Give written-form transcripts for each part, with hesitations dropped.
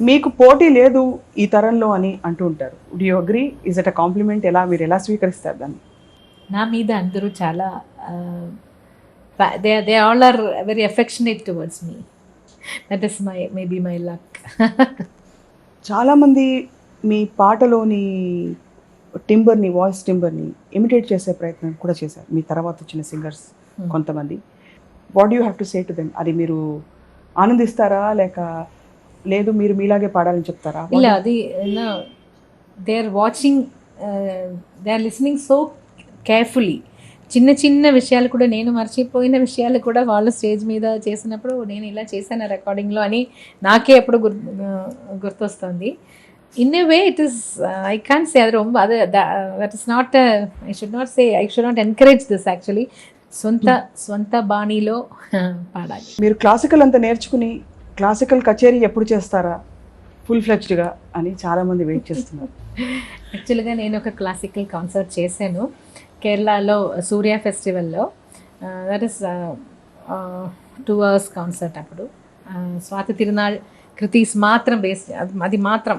మీకు పోటీ లేదు ఈ తరంలో అని అంటూ ఉంటారు. Do you agree? Is it a compliment? మీరు ఎలా స్వీకరిస్తారు దాన్ని? నా మీద అందరూ చాలా they all are very affectionate towards me. That is maybe my luck. చాలామంది మీ పాటలోని టింబర్ని, వాయిస్ టింబర్ని ఇమిటేట్ చేసే ప్రయత్నం కూడా చేశారు మీ తర్వాత వచ్చిన సింగర్స్ కొంతమంది. What you have to say to them? అది మీరు ఆనందిస్తారా, లేక లేదు మీరు మీలాగే పాడాలని చెప్తారా? ఇలా అది they are watching, they are listening so carefully. చిన్న చిన్న విషయాలు కూడా, నేను మర్చిపోయిన విషయాలు కూడా వాళ్ళు స్టేజ్ మీద చేసినప్పుడు నేను ఇలా చేశాను రికార్డింగ్లో అని నాకే ఎప్పుడు గుర్తొస్తుంది. In a way it is, I can't say అది రొంబ అది that is not, I should not encourage this actually. సొంత బాణీలో పాడాలి. మీరు క్లాసికల్ అంతా నేర్చుకుని క్లాసికల్ కచేరీ ఎప్పుడు చేస్తారా ఫుల్ ఫ్లెడ్జ్డ్గా అని చాలామంది వెయిట్ చేస్తున్నారు. యాక్చువల్గా నేను ఒక క్లాసికల్ కాన్సర్ట్ చేశాను కేరళలో సూర్య ఫెస్టివల్లో. That is 2 hours concert. అప్పుడు స్వాతి తిరునాళ్ కృతీస్ మాత్రం అది మాత్రం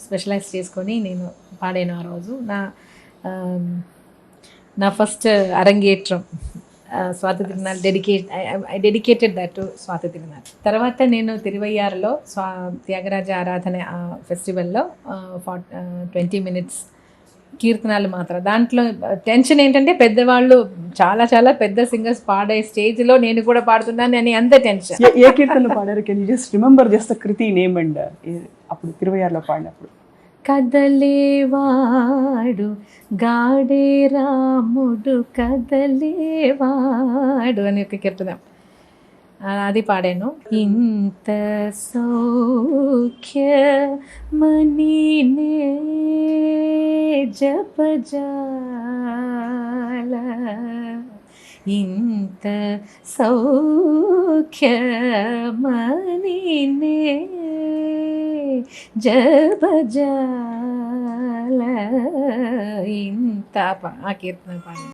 స్పెషలైజ్ చేసుకొని నేను పాడాను ఆ రోజు. నా ఫస్ట్ అరంగేట్రం Swathi Thirunal I dedicated that to Swathi Thirunal. తర్వాత నేను తిరువయ్యారులో త్యాగరాజ ఆరాధన ఫెస్టివల్లో 20 minutes కీర్తనాలు మాత్రం. దాంట్లో టెన్షన్ ఏంటంటే పెద్దవాళ్ళు చాలా చాలా పెద్ద సింగర్స్ పాడే స్టేజ్లో నేను కూడా పాడుతున్నాను అని అంత టెన్షన్. ఏ కీర్తనలు పాడారు? Can you just remember just kriti name and అప్పుడు తిరువయ్యారులో పాడినప్పుడు? కదలేవాడు గాడే రాముడు కదలేవాడు అని ఒక కీర్తన, అది పాడాను. ఇంత సౌఖ్యమని జపజాల, ఇంత సౌఖ్యమని జపజాల, ఇంత ఆ కీర్తన పాడాను.